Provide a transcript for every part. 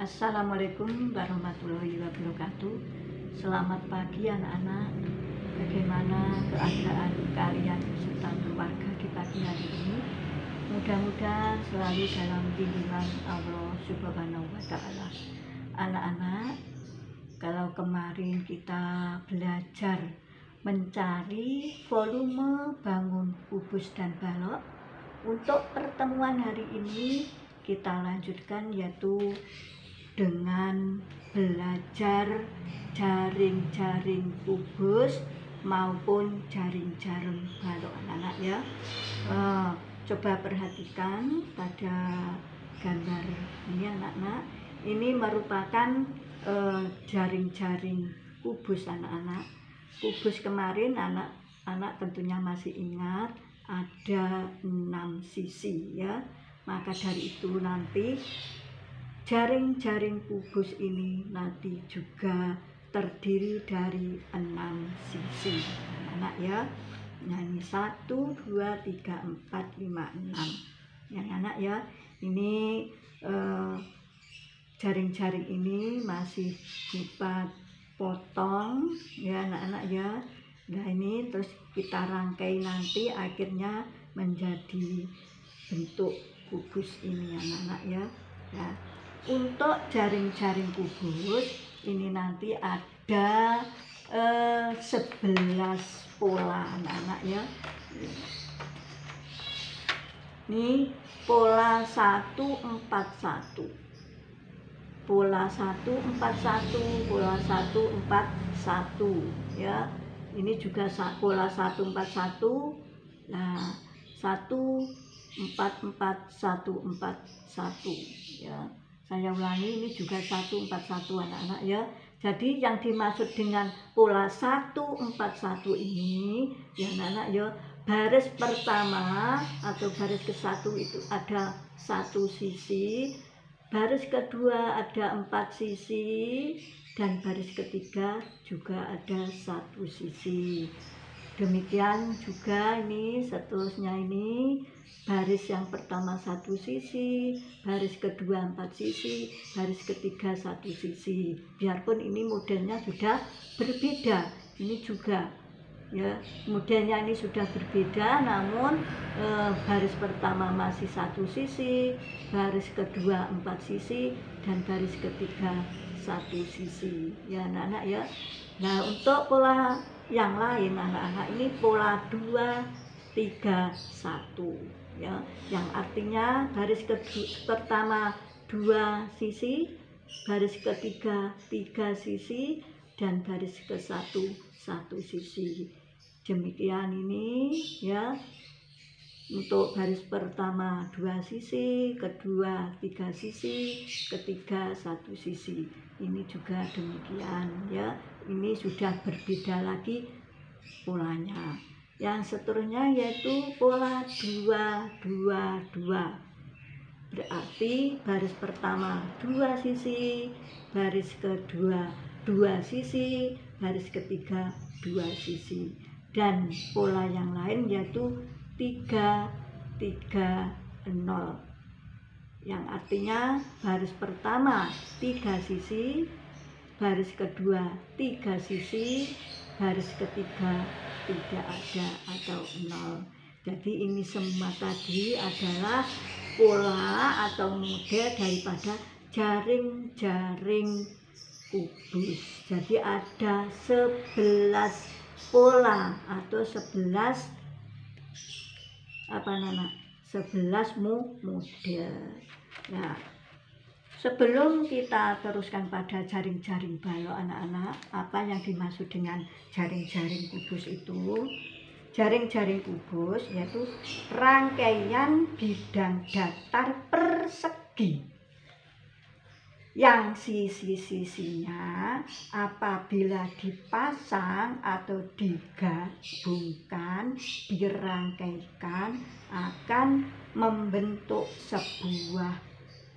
Assalamualaikum warahmatullahi wabarakatuh. Selamat pagi anak-anak. Bagaimana keadaan kalian beserta keluarga di pagi hari ini? Mudah-mudahan selalu dalam bimbingan Allah Subhanahu wa Ta'ala. Anak-anak, kalau kemarin kita belajar mencari volume bangun kubus dan balok, untuk pertemuan hari ini kita lanjutkan, yaitu dengan belajar jaring-jaring kubus maupun jaring-jaring balok anak-anak ya. Coba perhatikan pada gambar ini anak-anak. Ini merupakan jaring-jaring kubus anak-anak. Kubus kemarin anak-anak tentunya masih ingat ada 6 sisi ya. Maka dari itu nanti jaring-jaring kubus ini nanti juga terdiri dari 6 sisi anak ya. Nah ini 1, 2, 3, 4, 5, 6 ya anak ya. Ini jaring-jaring ini masih kita potong ya anak-anak ya. Nah ini terus kita rangkai nanti akhirnya menjadi bentuk kubus ini anak-anak ya. Nah, untuk jaring-jaring kubus ini nanti ada 11 pola anak-anak ya. Ini pola 141, pola 141, pola 141 ya. Ini juga pola 141. Nah 144 141 ya. Saya ulangi, ini juga 141 anak-anak ya. Jadi yang dimaksud dengan pola 141 ini ya anak-anak ya, baris pertama atau baris ke-1 itu ada 1 sisi, baris kedua ada 4 sisi, dan baris ketiga juga ada 1 sisi. Demikian juga ini seterusnya, ini baris yang pertama 1 sisi, baris kedua 4 sisi, baris ketiga 1 sisi. Biarpun ini modelnya sudah berbeda, ini juga ya modelnya ini sudah berbeda, namun baris pertama masih 1 sisi, baris kedua 4 sisi, dan baris ketiga 1 sisi ya anak-anak ya. Nah untuk pola yang lain anak-anak, ini pola 2, 3, 1 ya, yang artinya baris pertama 2 sisi, baris ketiga 3 sisi, dan baris ke-1 1 sisi. Demikian ini ya. Untuk baris pertama 2 sisi, kedua 3 sisi, ketiga 1 sisi. Ini juga demikian ya. Ini sudah berbeda lagi polanya. Yang seterusnya yaitu pola 2, 2, 2. Berarti baris pertama 2 sisi, baris kedua 2 sisi, baris ketiga 2 sisi. Dan pola yang lain yaitu 3, 3, 0. Yang artinya baris pertama 3 sisi, baris kedua 3 sisi, baris ketiga tidak ada atau 0. Jadi ini semua tadi adalah pola atau model daripada jaring-jaring kubus. Jadi ada 11 pola atau 11 model. Nah, sebelum kita teruskan pada jaring-jaring balok anak-anak, apa yang dimaksud dengan jaring-jaring kubus itu? Jaring-jaring kubus yaitu rangkaian bidang datar persegi yang sisi-sisinya apabila dipasang atau digabungkan, dirangkaikan, akan membentuk sebuah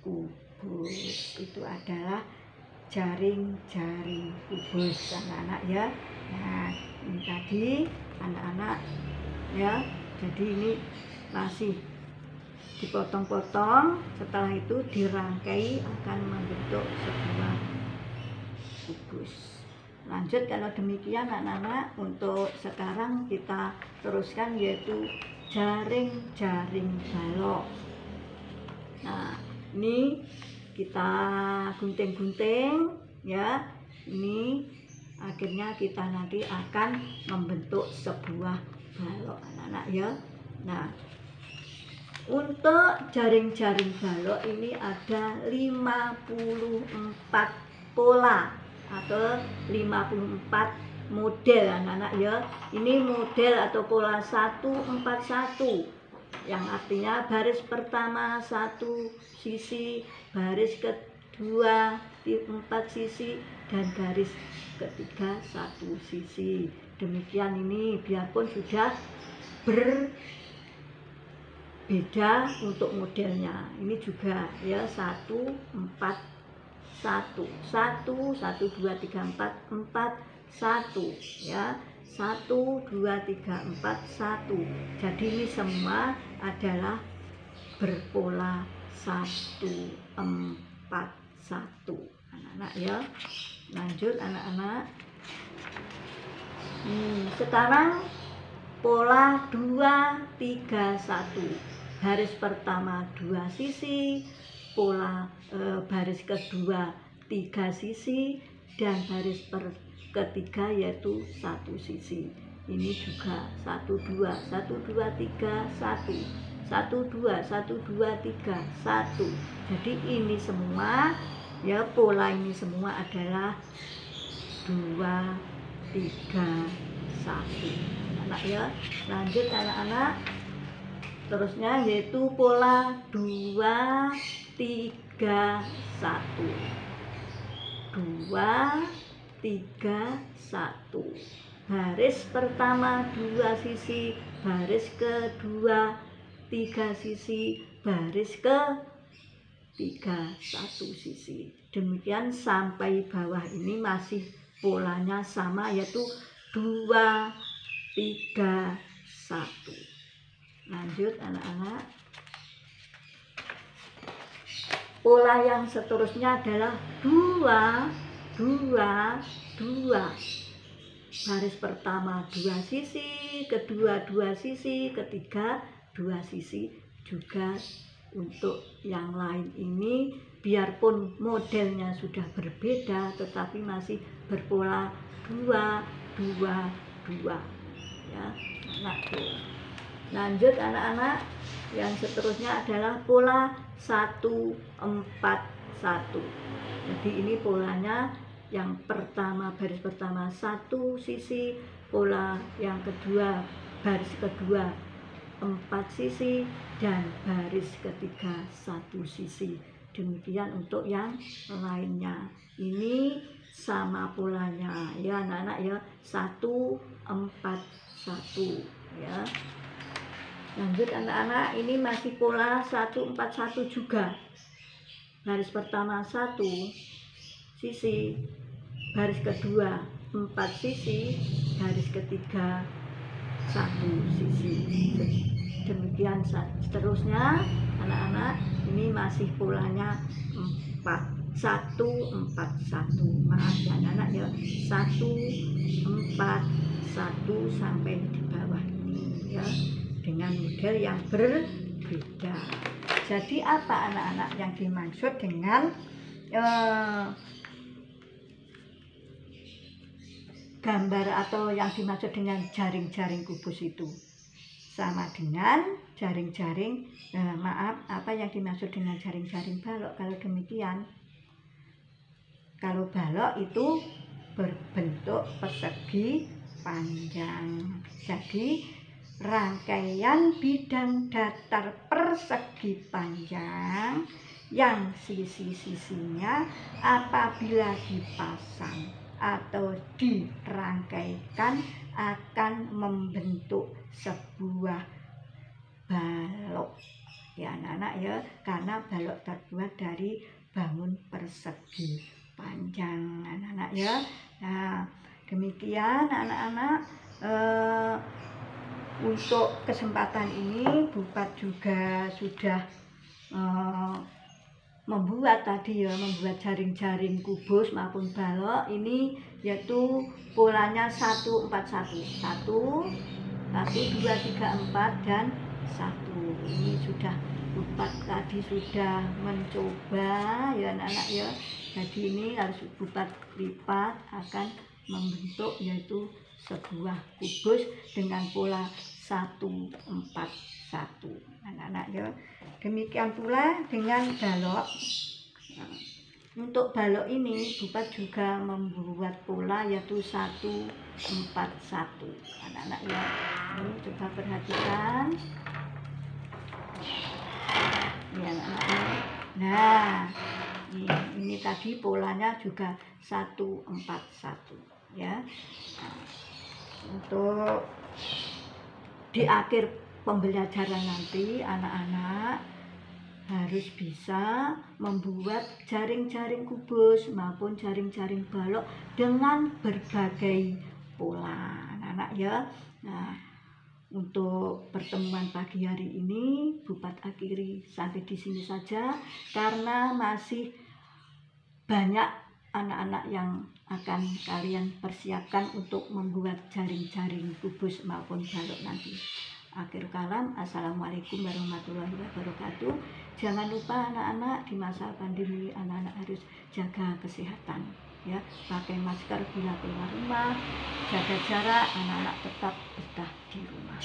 kubus. Itu adalah jaring-jaring kubus anak-anak ya. Nah ini tadi anak-anak ya. Jadi ini masih dipotong-potong, setelah itu dirangkai akan membentuk sebuah kubus. Lanjut kalau demikian anak-anak, untuk sekarang kita teruskan yaitu jaring-jaring balok. Nah, ini kita gunting-gunting ya. Ini akhirnya kita nanti akan membentuk sebuah balok anak-anak ya. Nah, untuk jaring-jaring balok ini ada 54 pola atau 54 model anak-anak ya. Ini model atau pola 141, yang artinya baris pertama 1 sisi, baris kedua 4 sisi, dan garis ketiga 1 sisi. Demikian ini, biarpun sudah berbeda untuk modelnya. Ini juga ya 1 4 1 1 1 2 3 4 4 1 ya, 1 2 3 4 1. Jadi ini semua adalah berpola 1 4 1 anak-anak ya. Lanjut anak-anak. Sekarang pola 2 3 1. Baris pertama 2 sisi, pola baris kedua 3 sisi, dan baris ketiga yaitu 1 sisi. Ini juga 1 2 1 2 3 1 1 2 1 2 3 1. Jadi ini semua ya, pola ini semua adalah 2 3 1 anak ya. Lanjut anak-anak, terusnya yaitu pola 2 3 1 2 3 1. Baris pertama 2 sisi, baris kedua 3 sisi, baris ketiga 1 sisi. Demikian sampai bawah ini masih polanya sama, yaitu 2 3 1. Lanjut anak-anak. Pola yang seterusnya adalah 2 2 2. Baris pertama 2 sisi, kedua 2 sisi, ketiga 2 sisi. Juga untuk yang lain ini biarpun modelnya sudah berbeda tetapi masih berpola 2 2 2 ya anak. Lanjut anak-anak, yang seterusnya adalah pola 1 4 1. Jadi ini polanya, yang pertama baris pertama 1 sisi, pola yang kedua baris kedua 4 sisi, dan baris ketiga 1 sisi. Demikian untuk yang lainnya. Ini sama polanya ya anak-anak ya, 1 4 1 ya. Lanjut anak-anak, ini masih pola 1 4 1 juga. Baris pertama 1 sisi, baris kedua 4 sisi, baris ketiga 1 sisi. Demikian seterusnya anak-anak, ini masih polanya 1 4 1. Maaf ya anak-anak ya, 1 4 1 sampai di bawah ini ya, dengan model yang berbeda. Jadi apa anak-anak yang dimaksud dengan gambar atau yang dimaksud dengan jaring-jaring kubus itu? Sama dengan jaring-jaring, apa yang dimaksud dengan jaring-jaring balok kalau demikian? Kalau balok itu berbentuk persegi panjang. Jadi rangkaian bidang datar persegi panjang yang sisi-sisinya apabila dipasang atau dirangkaikan akan membentuk sebuah balok ya anak-anak ya, karena balok terbuat dari bangun persegi panjang anak-anak ya. Nah demikian anak-anak, untuk kesempatan ini Bupat juga sudah membuat jaring-jaring kubus maupun balok ini, yaitu polanya 141, 1 2 3 4 dan 1. Ini sudah Bupat tadi sudah mencoba ya anak-anak ya. Jadi ini harus Bupat lipat akan membentuk yaitu sebuah kubus dengan pola 141 anak-anak ya. Demikian pula dengan balok. Nah, untuk balok ini Bupat juga membuat pola yaitu 141 anak-anak ya. Ini coba perhatikan ya anak-anak. Nah ini tadi polanya juga 141 ya. Nah, untuk di akhir pembelajaran nanti anak-anak harus bisa membuat jaring-jaring kubus maupun jaring-jaring balok dengan berbagai pola anak-anak ya. Nah, untuk pertemuan pagi hari ini Bupat akhiri sampai di sini saja, karena masih banyak anak-anak yang akan kalian persiapkan untuk membuat jaring-jaring kubus maupun balok nanti. Akhir kalam, assalamualaikum warahmatullahi wabarakatuh. Jangan lupa anak-anak, di masa pandemi anak-anak harus jaga kesehatan ya, pakai masker bila keluar rumah, jaga jarak, anak-anak tetap betah di rumah.